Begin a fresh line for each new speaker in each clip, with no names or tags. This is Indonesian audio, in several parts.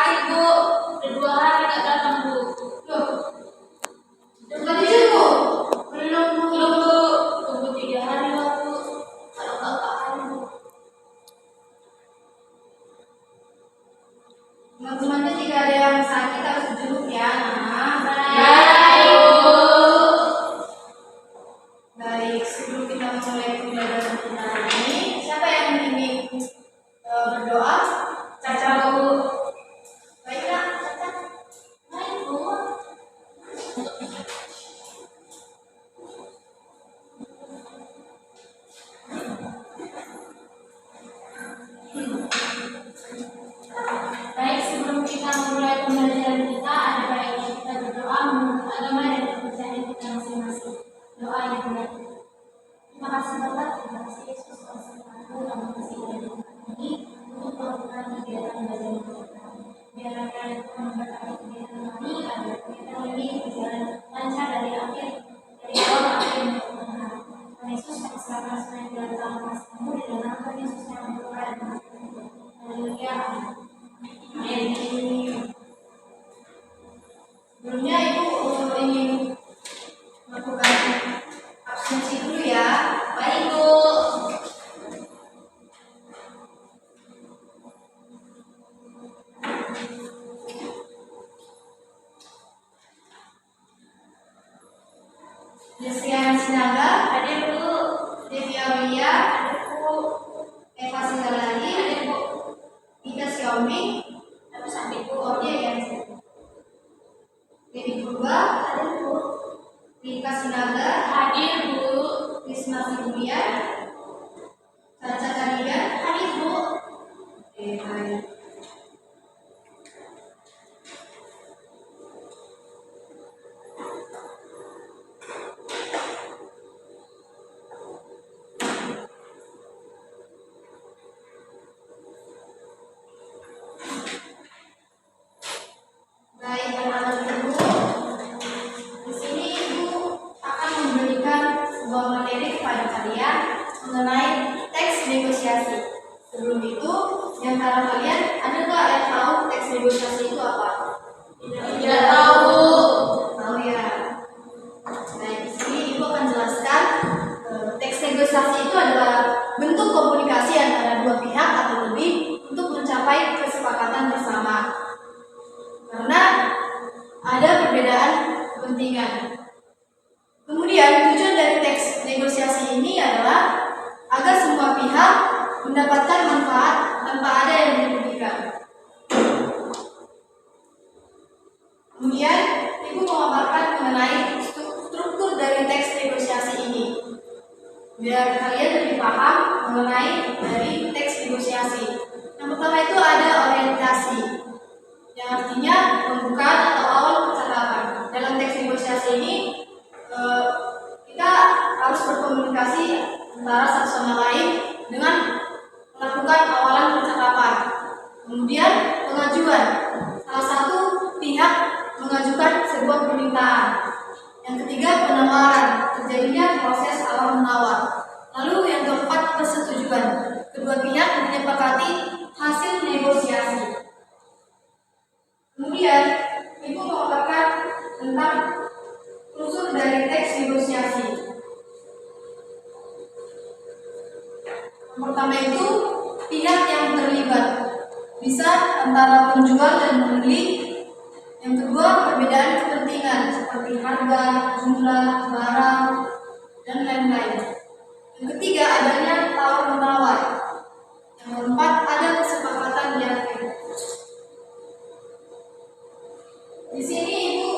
sakit, Bu. Udah 2 hari nggak datang, Bu.
Loh, udah tidur, Bu?
Belum, Bu. Tunggu 3 hari lah, Bu. Kalau nggak hari, Bu.
Teman-temannya jika ada yang sakit harus dijenguk ya.
Baik, Bu.
Baik, sebelum kita mulai pembelajaran kita ini, siapa yang ingin berdoa?
Caca, Bu.
Baiklah, Caca.
Baik, Bu. Baik, sebelum kita memulai pembelajaran kita, ada baiknya kita berdoa menurut agama dan kepercayaan kita masing-masing. Doa yang baik. Terima kasih Bapak, terima kasih Yesus, terima kasih ini untuk melakukan kegiatan belajar kita. Biarlah kalian memberkati kegiatan kami agar kegiatan ini berjalan lancar dari awal akhir Tuhan. Yesus kami serahkan semua yang dalam tangan kamu di dalam nama Yesus yang berdoa. Haleluya. Amin.
Sebelumnya Ibu ingin melakukan absensi dulu ya.
Baik, Bu.
Desian Sinaga,
Hadir, Bu.
Devi Aulia,
Hadir, Bu.
Eva Singalali,
Hadir, Bu.
Ida Xiaomi,
Tapi sampai Bu.
oh dia yang Devi Purba,
Hadir, Bu.
Rika Sinaga,
Hadir, Bu.
Risma Sibulian, Caca Kanian.
Hadir, Bu.
Baik. Baik, anak-anak Ibu, di sini Ibu akan memberikan sebuah materi kepada kalian mengenai teks negosiasi. Sebelum itu, di antara kalian ada nggak yang tahu teks negosiasi itu apa?
Tidak tahu.
Tahu ya. Baik, di sini Ibu akan jelaskan teks negosiasi itu adalah bentuk komunikasi antara dua pihak atau lebih untuk mencapai kesepakatan bersama. Karena ada perbedaan kepentingan. Kemudian tujuan dari teks negosiasi ini adalah agar semua pihak mendapatkan manfaat tanpa ada yang dirugikan. Kemudian Ibu memaparkan mengenai struktur dari teks negosiasi ini, biar kalian lebih paham mengenai dari teks negosiasi. Yang pertama itu ada orientasi, yang artinya pembukaan atau awal percakapan. Dalam teks negosiasi ini kita harus berkomunikasi antara satu sama lain dengan melakukan awalan percakapan. Kemudian pengajuan, salah satu pihak mengajukan sebuah permintaan. Yang ketiga penawaran, terjadinya proses tawar menawar. Lalu yang keempat persetujuan, kedua pihak menyepakati hasil negosiasi. Kemudian, Ibu memaparkan tentang unsur dari teks negosiasi. Yang pertama itu, pihak yang terlibat. Bisa antara penjual dan pembeli. Yang kedua, perbedaan kepentingan seperti harga, jumlah, barang, dan lain-lain. Yang ketiga, adanya tawar-menawar. Yang keempat, ada kesepakatan di akhir. Di sini Ibu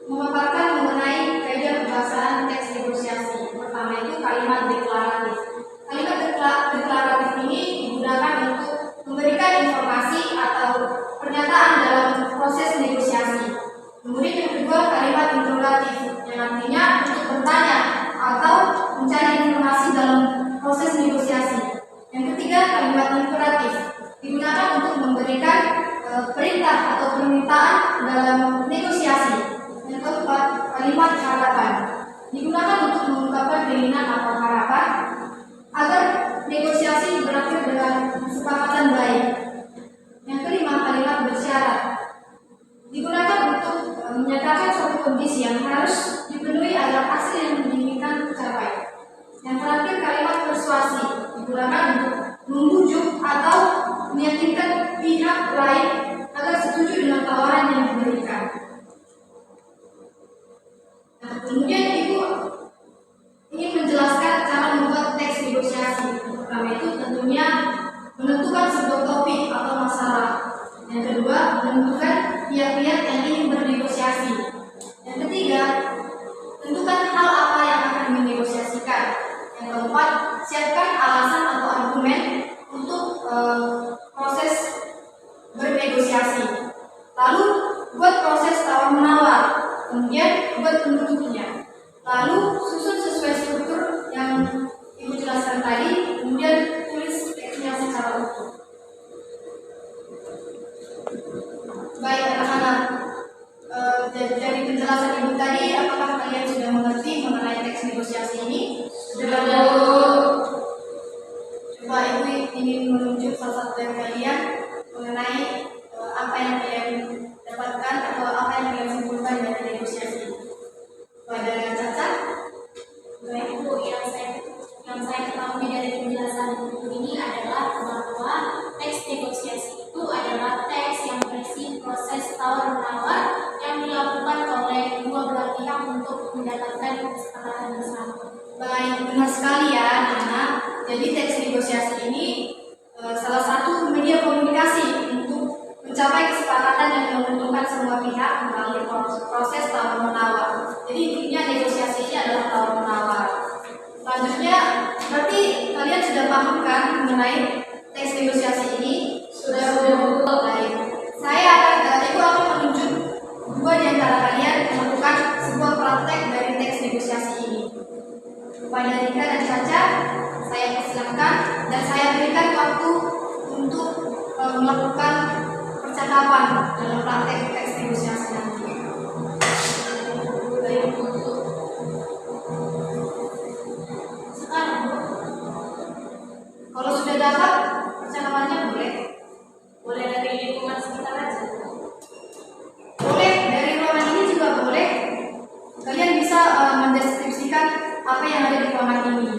memaparkan mengenai kaidah pembahasan teks negosiasi. Pertama itu kalimat deklaratif. Kalimat deklaratif ini digunakan untuk memberikan informasi atau pernyataan dalam proses negosiasi. Kemudian yang kedua kalimat interrogatif, yang artinya untuk bertanya atau mencari informasi dalam proses negosiasi. Yang ketiga kalimat imperatif, digunakan untuk memberikan perintah atau permintaan dalam kondisi yang harus dipenuhi agar hasil yang diinginkan tercapai. Yang terakhir, kalimat persuasi digunakan untuk membujuk atau meyakinkan pihak lain agar setuju dengan tawaran yang diberikan. Nah, kemudian Ibu ingin menjelaskan cara membuat teks negosiasi. Pertama itu tentunya menentukan sebuah topik atau masalah. Yang kedua, menentukan pihak-pihak yang ingin bernegosiasi. Yang ketiga, tentukan hal apa yang akan dinegosiasikan. Yang keempat, siapkan alasan atau argumen untuk proses bernegosiasi. Lalu buat proses tawar-menawar, kemudian buat penutupnya. Lalu susun sesuai struktur yang Ibu jelaskan tadi, kemudian tulis teksnya secara utuh. Baik anak-anak, dari penjelasan Ibu tadi, apakah kalian sudah mengerti mengenai teks negosiasi ini? Sudah. Coba Ibu ingin menunjuk salah satu dari kalian mengenai apa yang kalian dapatkan atau apa yang kalian simpulkan dari negosiasi. Pada Caca?
Baik Bu, yang saya ketahui dari penjelasan buku ini adalah bahwa teks negosiasi itu adalah teks yang berisi proses tawar-menawar yang dilakukan oleh dua belah pihak untuk mendapatkan kesepakatan bersama.
Baik, benar sekali ya, Nana. Jadi teks negosiasi ini salah satu media komunikasi untuk mencapai kesepakatan yang menguntungkan semua pihak melalui proses tawar-menawar. Jadi intinya negosiasi ini adalah tawar-menawar. Selanjutnya, berarti kalian sudah paham kan mengenai teks negosiasi ini? Sudah. Baik. Ibu akan menunjuk dua di antara kalian melakukan sebuah praktek dari teks negosiasi ini. Kepada Rika dan Caca, saya persilakan dan saya berikan waktu untuk melakukan percakapan dalam praktek teks negosiasi nanti. Baik. Sekarang, kalau sudah dapat percakapannya boleh dari lingkungan sekitar aja. Boleh dari ruangan ini juga boleh. Kalian bisa mendeskripsikan apa yang ada di ruangan ini.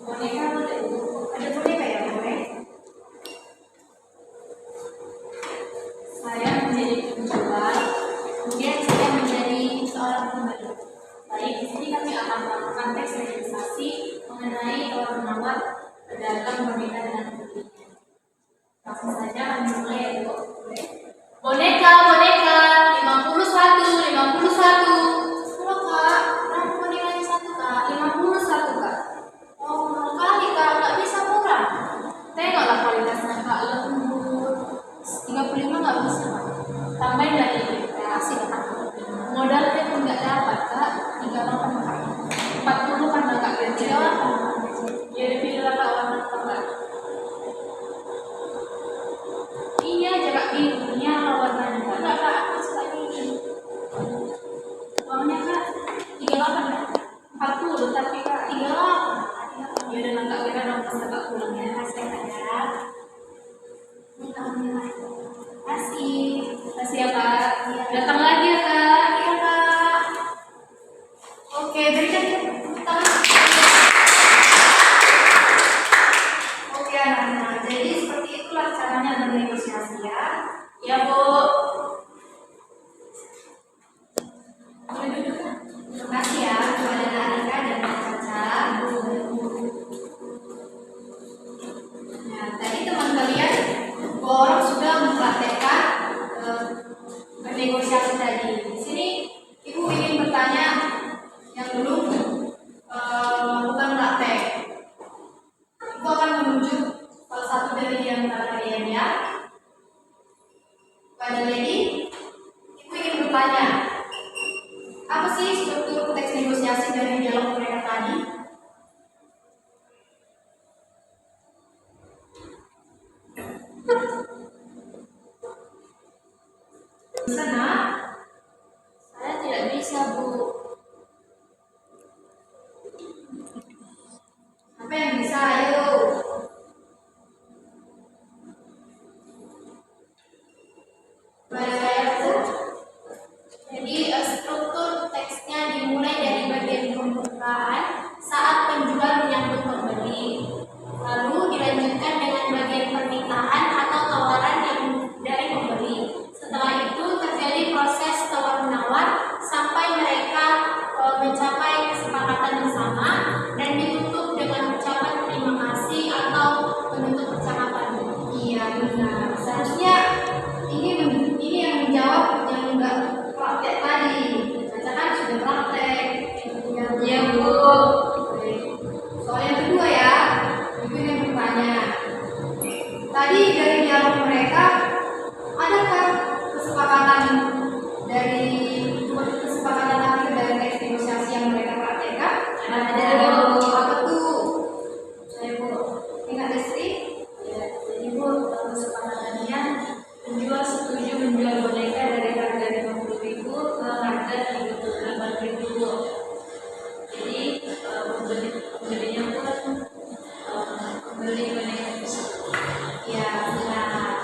Boneka boleh? Ada boneka ya boleh? Saya menjadi penjual, kemudian saya menjadi seorang pembeli. Baik, di sini kami akan melakukan teks negosiasi mengenai tawar-menawar pedagang boneka dengan pembelinya. Langsung saja kami mulai ya Bu. Boneka 51. Halo Kak, berapa bonekanya satu Kak? 51 Kak. Oh, mahal kali Kak, nggak bisa murah. Tengoklah kualitasnya Kak, lembut. 35 nggak bisa Kak. Tambahin lagi, kasih Kak. Modalnya pun nggak dapat Kak. 38 Kak. 40 kan Kak, 38. Ya dipilih Kak warna apa Kak? Iya aja Kak, birunya warnanya Kak. Nggak Kak, aku suka ini. Uangnya Kak, 38 Kak. 40 tapi Kak, 38. Ya udah Kak, kira dong pas Kak pulang ya. Kasih Kak ya. Kasih ya Kak. Datang lagi ya Kak. Iya Kak. Oke, berikan tepuk tangan. Oke anak-anak, jadi seperti itulah caranya bernegosiasi ya. Ya Bu. Terima kasih ya kepada Narika dan Caca. Nah, tadi teman kalian orang sudah mempraktekkan bernegosiasi tadi. Di sini Ibu ingin bertanya yang belum melakukan praktek. Ibu akan menunjuk salah satu dari antara kalian ya. Pada Lady, Ibu ingin bertanya, apa sih struktur teks negosiasi dari dialog mereka tadi? Bisa nak? Saya tidak bisa Bu.
mencapai kesepakatan bersama dan ditutup dengan ucapan terima kasih atau penutup percakapan.
Iya benar. Seharusnya ini yang menjawab yang enggak praktek tadi. Baca kan sudah praktek.
Iya Bu.
Soal yang kedua ya, Ibu yang bertanya. Tadi dari dialog mereka, adakah kesepakatan akhir dari teks negosiasi yang mereka praktekkan?
Ada.
Apa tuh?
Saya Bu.
Ingat Destri?
Ya, jadi Bu, kesepakatannya penjual setuju menjual boneka dari harga 50.000 ke harga 38.000 Bu. Jadi pembelinya pun membeli boneka tersebut.
Ya, nah.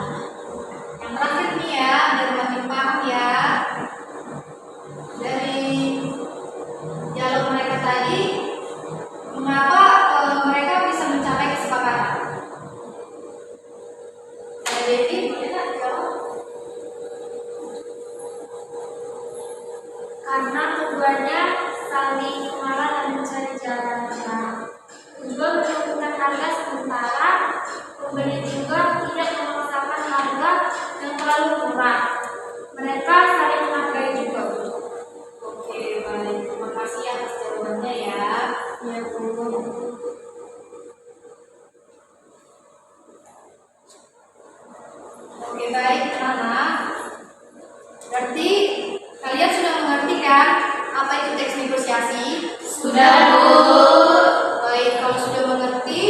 Yang terakhir nih ya, biar makin paham ya. Dari dialog mereka tadi, mengapa mereka bisa mencapai kesepakatan? Jadi, boleh tak jawab?
Karena keduanya saling mengalah dan mencari jalan tengah. Kedua menentukan harga sementara, pembeli juga tidak memaksakan harga yang terlalu murah. Mereka saling menghargai juga.
Oke, baik. Terima kasih atas jawabannya ya.
Ya Bu.
Oke, baik anak-anak. Berarti kalian sudah mengerti kan apa itu teks negosiasi?
Sudah Bu.
Baik, kalau sudah mengerti,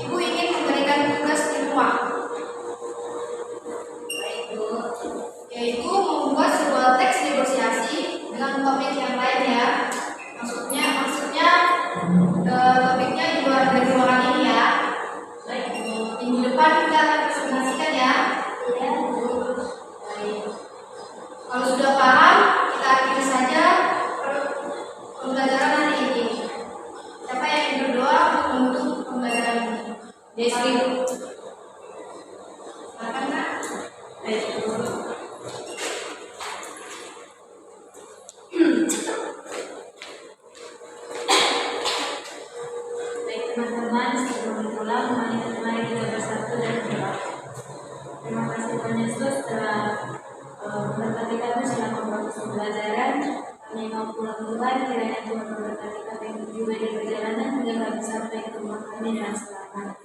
Ibu ingin memberikan tugas di rumah.
Baik Bu.
Yaitu membuat sebuah teks negosiasi dengan topik yang lain ya. Maksudnya topiknya di luar dari ruangan ini ya.
Baik Bu.
Minggu depan kita akan presentasikan ya.
Ya Bu.
Baik. Kalau sudah paham, kita akhiri saja pembelajaran hari ini. Siapa yang ingin berdoa untuk menutup pembelajaran ini?
Destri.
Silakan Kak.
Baik Bu. Baik teman-teman, sebelum pulang, mari kita bersatu dan berdoa. Terima kasih Tuhan Yesus telah memberkati kami selama proses pembelajaran. Kami mau pulang Tuhan, kiranya Tuhan memberkati kami juga di perjalanan hingga kami sampai ke rumah kami dengan selamat.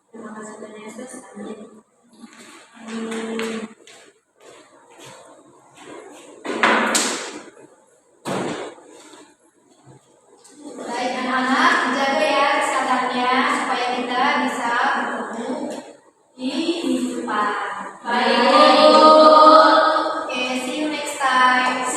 Terima kasih Tuhan Yesus. Amin. Amin.
Baik anak-anak, jaga ya kesehatannya supaya kita bisa bertemu di minggu depan.
Baik.
Oke, see you next time.